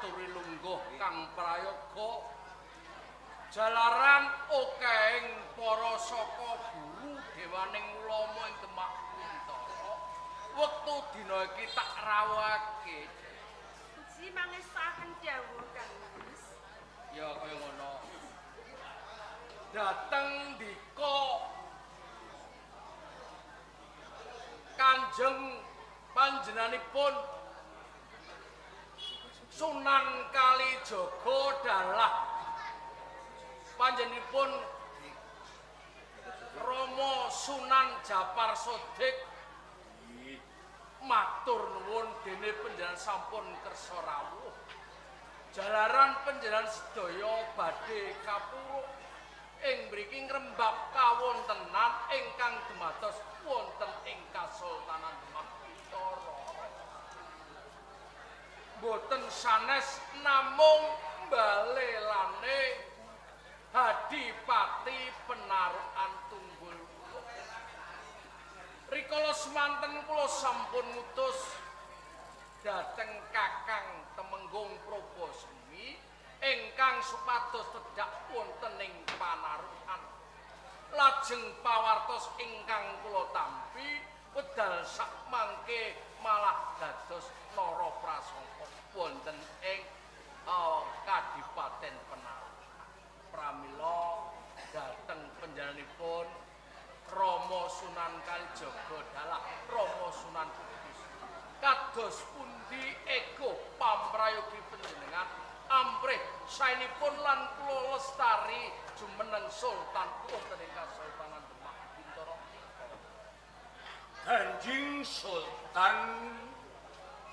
ngaturi lungguh kang prayoga jalaran akehing para saka guru dewaning ulama ing Demak Bintara wektu dina iki tak rawuhake. Uji mangesaken dawuh Kang Mas. Ya kaya ngono. Dateng dika Kanjeng panjenenganipun Sunan Kalijaga dalah panjenenganipun Rama Sunan Japar Sodik matur nuwun dene panjenengan sampun kersa rawuh jalaran panjenengan sedaya badhe kapuruk ing mriki ngrembak kawontenan ingkang dumados wonten ing Kasultanan Demak Bintara. Boten sanes namung balelane Hadipati Penarukan Tunggul. Rikala semanten kula sampun ngutus dhateng Kakang Temenggung Probasemi ingkang supados tedhak wonten ing Panarukan. Lajeng pawartos ingkang kula tampi wedal sakmangke malah dados lara prasangka wonten ing Kadipaten Panarukan. Pramila dhateng panjenenganipun Rama Sunan Kalijaga dalah Rama Sunan Kudus. Kados pundi ego pamrayogi panjenengan amprih saenipun lan kula lestari jumeneng Sultan wonten ing Kasultanan Demak Bintara. Kanjeng Sultan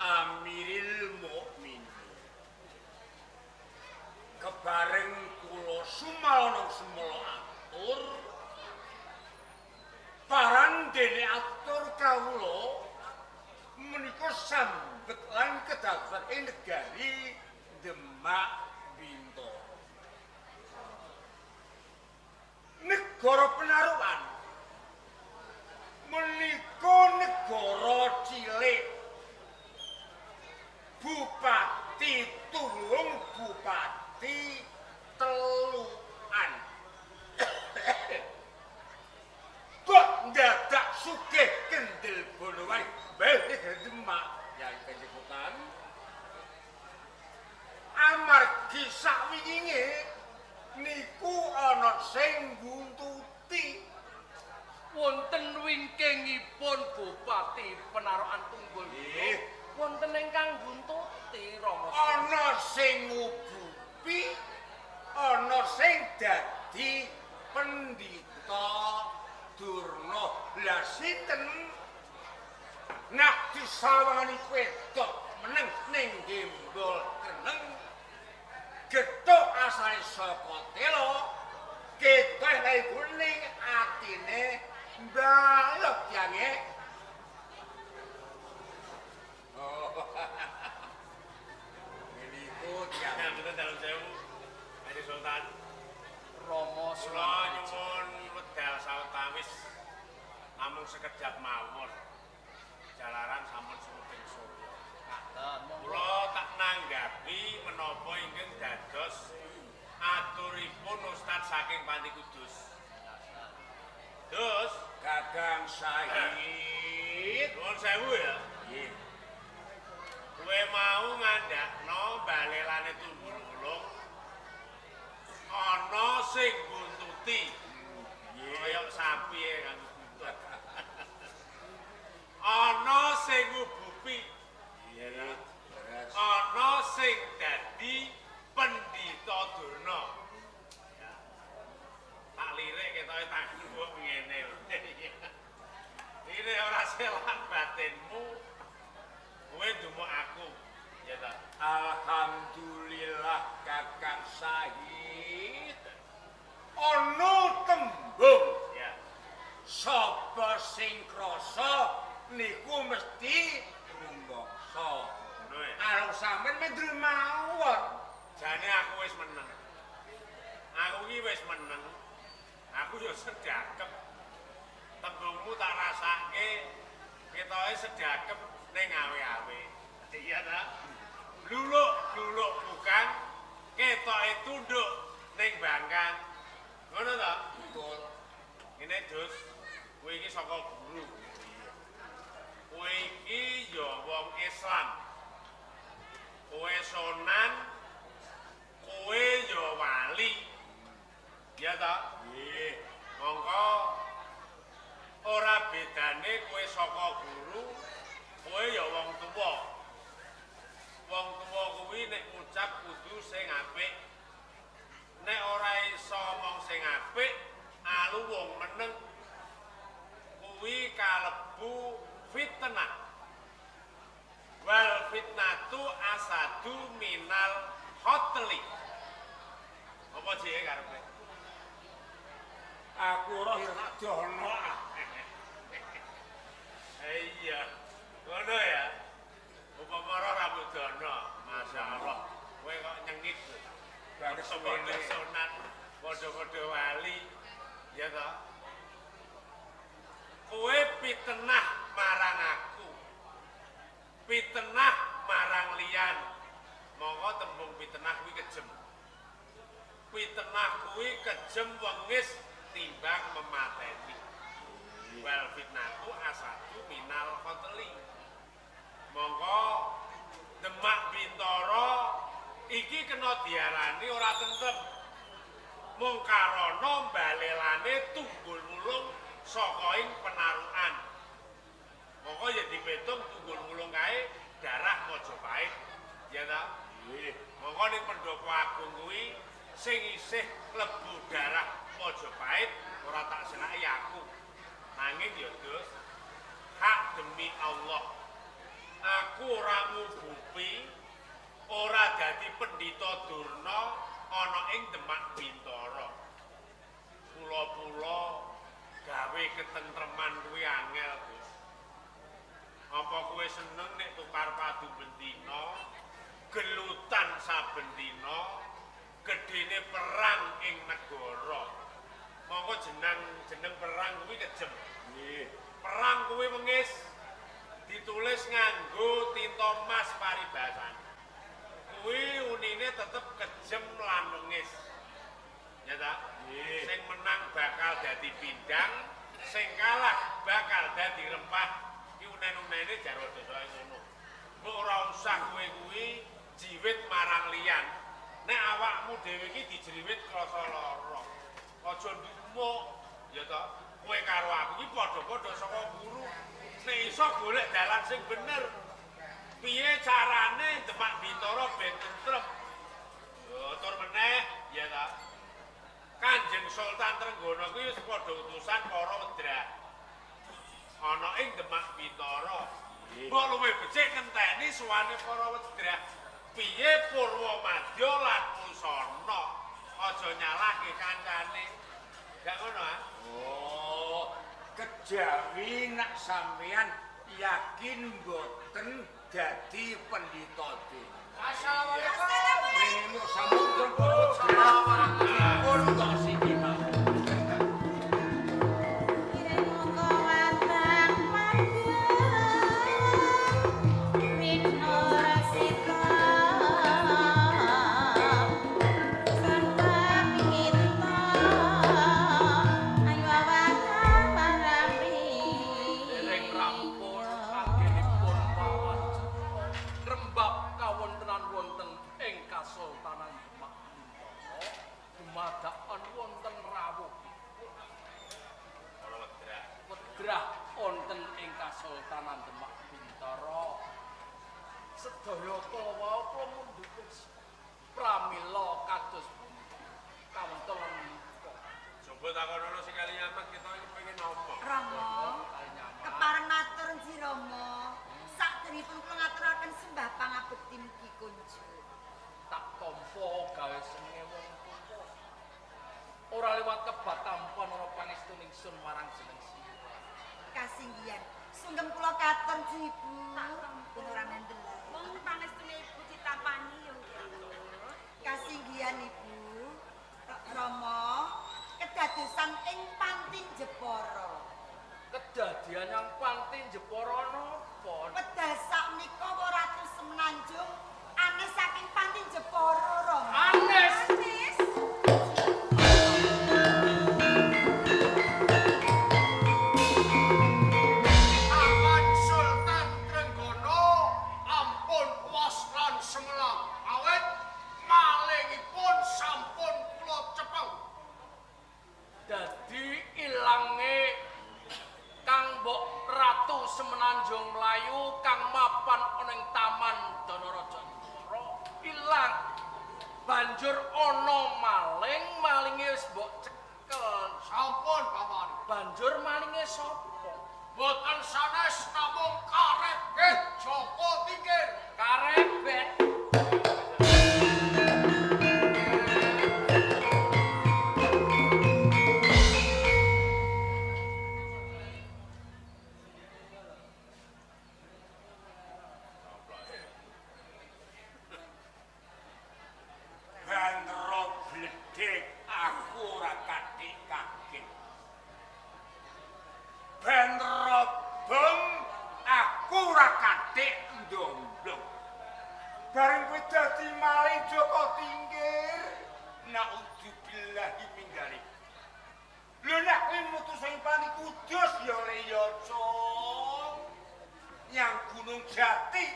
Amiril Mukminin kebareng kula sumalana semala atur parang dene atur kawula menika sambet lan kedabar ing negari Demak Bintara. Negara Penarukan menika negara cilik. Bupati tulung bupati telukan. Kok ndadak sugih kendel Bonowali balik Demak ya kejebutan. Amargi sakwinginge niku ana sing buntuti Wonten wingkingipun Bupati Penarukan Tunggul. Wonten ingkang buntuti Rama. Ana sing ngubupi, ana sing dadi pendhita Durna. Lah sinten nak disawangani wedok meneng ning Gembol Keneng getuk asale saka tela keteh lai kuning atine mbalok yange. Oh. Niku tiyang Mboten dalem sewu. Kanjeng Sultan. Rama Kula Sunan nyuwun wedal sawetawis namung sekedhap mawon. Jalaran sampun sumeping Surya. Kula tak nanggapi menapa ingkang dados aturipun Ustaz saking Panti Kudus. Dus Kakang Syahid. nuwun sewu ya. Nggih. Kowe mau ngandakno balelane Tunggul Ulung ana sing buntuti. Kaya sapi kan buntut. Ana sing ngubupi. Iya ta? Ana sing dadi pendhita Durna. Ya. Tak lirik ketoke tangan kok ngene. Ini ora selak batinmu. Kowe ndumuk aku. Ya ta? Alhamdulillah Kakang Syahid. Ana tembung Ya. sapa sing krasa niku mesti rumbaksa. Ngono ya. Karo sampean medul mawon. Jane aku wis meneng. Aku iki wis meneng. Aku yo sedakep. Tembungmu tak rasake ketoke sedakep ning awe-awe. Iya ta? Bluluk bukan ketoke tunduk ning bangkang. Ngono ta? Betul. Ngene Dus, kowe iki saka guru. Kowe iki ya wong Islam. Kowe sonan, kowe ya wali. Ya ta? Nggih. Mongko ora bedane kowe saka guru, kowe ya wong tuwa. Wong tuwa kuwi nek ngucap kudu sing apik. Nek ora iso ngomong sing apik, alu wong meneng. Kuwi kalebu fitnah. Wal fitnatu asadu minal hotli. Apa jenenge karepe? Aku ora nak dono. Iya, ngono ya. Upama ora rambut dono, masyaallah. Kowe kok nyengit. Bagus Padha ngene. sunat, padha-padha wali, ya toh? Kowe pitenah marang aku. Pitenah marang liyan. Monggo tembung pitenah kuwi kejem. Pitenah kuwi kejem wengis timbang memateni. Wal fitnatu asadu minal qatli. Monggo Demak Bintara iki kena diarani ora tentrem. Mung karana balelane tunggul wulung saka ing penarukan. Monggo ya dipetung tunggul wulung kae darah Majapahit. Ya ta? Nggih. Monggo ning Pendopo Agung kuwi sing isih klebu darah Majapahit ora tak senaki aku. Nanging ya Dus, hak demi Allah. Aku ora ngubupi, ora dadi pendhita durna ana ing Demak Bintara. Pulo-pulo gawe ketentreman kuwi angel, Gus. Apa kowe seneng nek tukar padu bendina, gelutan saben dina, gedene perang ing negara. Monggo jeneng perang kuwi kejem. Nggih. Perang kuwi wengis ditulis nganggo tinta emas paribasan. Kuwi unine tetep kejem lan wengis. Ya ta? Nggih. Sing menang bakal dadi pindang, sing kalah bakal dadi rempah. Ki unen-unene Jarwo Dasa ngono. Mbok ora usah kowe kuwi jiwit marang liyan. Nek awakmu dhewe iki dijriwit krasa lara. Aja ndumuk, ya ta? Kowe karo aku iki padha-padha saka guru. Nek iso golek dalan sing bener. Piye carane Demak Bintara ben tentrem? Yo tur meneh, ya ta. Kanjeng Sultan Trenggono kuwi wis padha utusan para Wedrah. Ana ing Demak Bintara. Mbok luwih becik ngenteni suwane para Wedrah. Piye Purwamadya lan Pusana. Aja nyalahke kancane. Gak ngono ah? Oh, kejawi nak sampean yakin mboten dadi pendhita dhewe. Assalamualaikum. Rene sampun pun kok siki mau. Dereng rampung anggenipun pawaja. Rembab kawontenan wonten ing Kasultanan Demak Bintara. Dumadakan wonten rawuh. Para Wedrah. Wedrah wonten ing Kasultanan Demak Bintara. Sedaya kula wau kula mundhut pramila kados punika. Kawontenan menika. Coba takonono sing kali nyaman kita iki pengen ngomong. Rama, kepareng matur Ji Rama. Sakderipun kula ngaturaken sembah pangabekti mugi kunjuk. Tak tampa gawe senenge wong tuwa. Ora liwat kebat tampan ana pangestu ningsun marang jeneng sira. Kasinggihan, sungkem kula katon Ji Ibu. Pun ora nendel. Wong pangestune ibu ditampani yo nggih. Kasinggihan Ibu. Rama, kedadosan ing Panti Jepara. Kedadian yang Panti Jepara napa? Wedal sakmenika ora banjur ana malinge wis mbok cekel. Sampun paman. Banjur malinge sapa? Boten sanes namung karep nggih Joko Tingkir. Karebet. Bandara bledek aku ora kathik kaget. Bandara bom aku ora kathik ndondong. Bareng kowe dadi maling Joko Tingkir, naudzubillahi min dzalik. Lho nek kowe mutus ing Pani Kudus ya leya Cong. Yang Gunung Jati.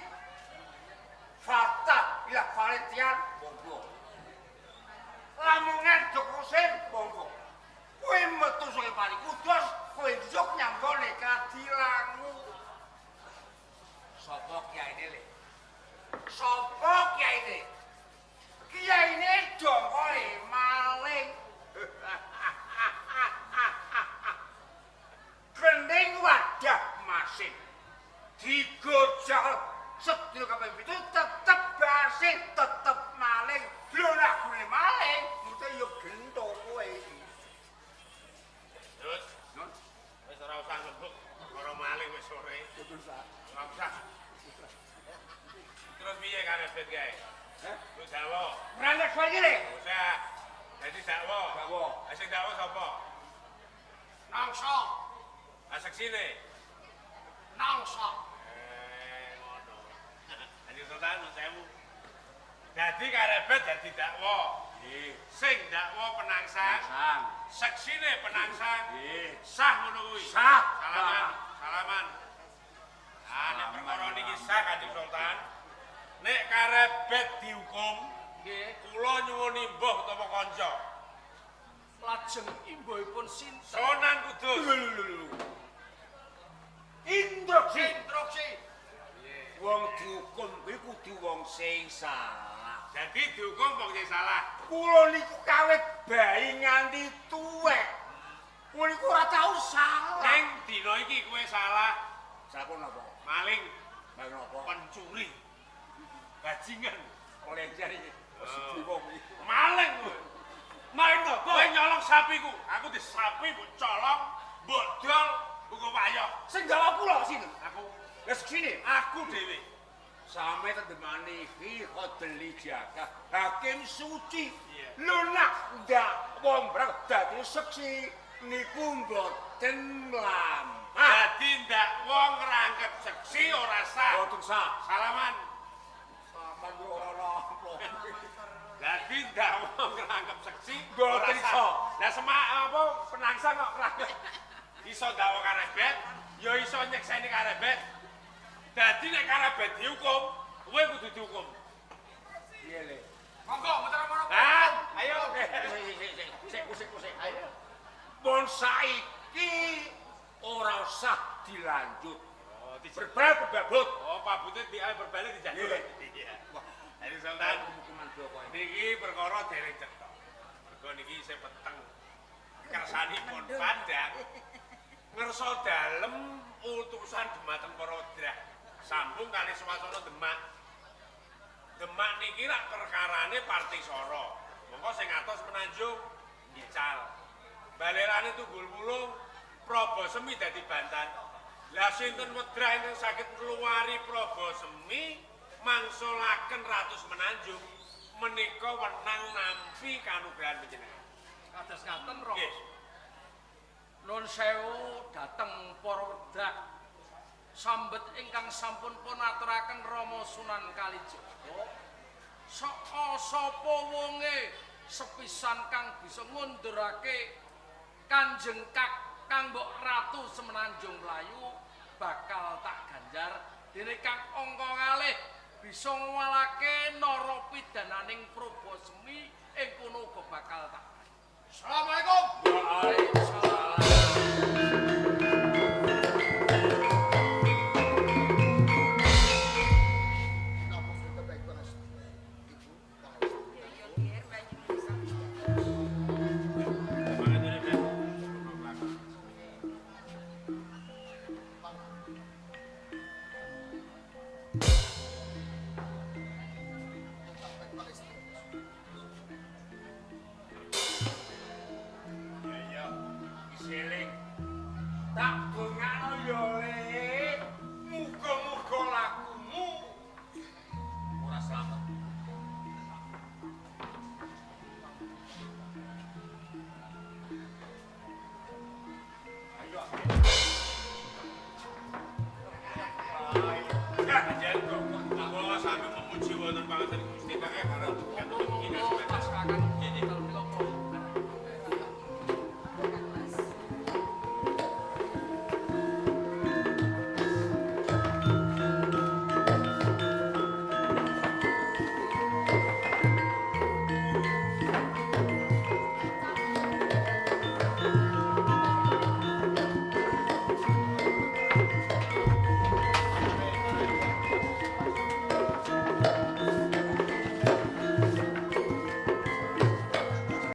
Fatah ila Valentian monggo. Lamungan Joko Sing monggo. Kowe metu saka Pani Kudus, kowe njuk nyanggone Kadilangu. Sapa kiyaine le? Sapa kiyaine? Kiyaine dongkole maling. Kending wadah masin. Digojal sedina kaping 7 tetep basin, tetep maling. Lho nek kule maling, mesti yo gento kowe iki. Terus, wis ora usah ngebuk karo maling wis sore. Ora usah. Terus piye karebet kae? Hah? Lu dawa. Merangkak kowe iki le. Usah. Dadi dakwa. Dakwa. Sing dakwa sapa? Nangsa. Aseksine. Nangsa. Ngono. Jadi Sultan nun sewu. Dadi karebet dadi dakwa. Nggih. Sing dakwa penangsang, Sang. seksine penangsang. Nggih. Sah ngono kuwi. Sah. Salaman, salaman. Ah, nek perkara niki sah Kanjeng Sultan. Nek karebet dihukum, Nggih, kula nyuwun imbuh utawa kanca. lajeng imbuhipun sinten? Sunan Kudus. Instruksi. Instruksi. Wong dihukum kuwi kudu wong sing salah. Jadi dihukum wong sing salah. Kula niku kawit bayi nganti tuwek. Kula niku ora tau salah. Ning dina iki kowe salah, Sampun napa? maling, Bang napa? pencuri, bajingan, Oleh jari sedhi wong iki. maling kowe. Main napa? Kowe nyolong sapiku, aku di sapi mbok colong, mbok dol, mbok payoh. Sing gawa kula sinten? Aku Lah sini. aku dhewe. Same tendemane iki Qadli Jaka. Hakim suci. Iya. Lho nak ndak wong brak dadi seksi niku mboten mlampah. Dadi ndak wong ngrangkep seksi ora sah. Mboten sah. Salaman. Sampeyan yo ora apa. Dadi ndak wong ngrangkep seksi Mboten ora iso. sah. Lah semak apa penangsang kok ngrangkep. Iso dakwa karebet, ya iso nyekseni karebet. Dadi nek karebet dihukum, kowe kudu dihukum. Piye le? Monggo muter mono. Hah? Ayo. Sik kusik. Ayo. Pun saiki ora usah dilanjut. Oh, Berbal babut. Oh, Pak Butut berbalik dijatuh. Iya. Jadi Sultan, Hukuman Joko ini. niki perkara dereng cetha. Mergo niki isih peteng. Kersanipun Padang ngersa dalem utusan dhumateng para wedrah. Sambung kali swasana Demak. Demak niki rak perkarane Partisara. Monggo sing atos Menanjung ngical. Balerane Tunggul Wulung Probosemi dadi Bantan. Lah sinten wedrah ingkang saged ngluwari Probosemi mangsulaken Ratus Menanjung menika wenang nampi kanugrahan panjenengan. Kados ngaten, Ros. Nggih. Nun sewu dhateng para wedak sambet ingkang sampun pun aturaken Rama Sunan Kalijaga. Sapa wonge sepisan kang bisa ngundurake Kanjeng Kang Mbok Ratu Semenanjung Melayu bakal tak ganjar dene kang angka kalih bisa ngwalake narapidananing Probosemi ing kono uga bakal tak. Assalamualaikum. Waalaikumsalam. Iya, iya, mboten Gusti pakai bareng.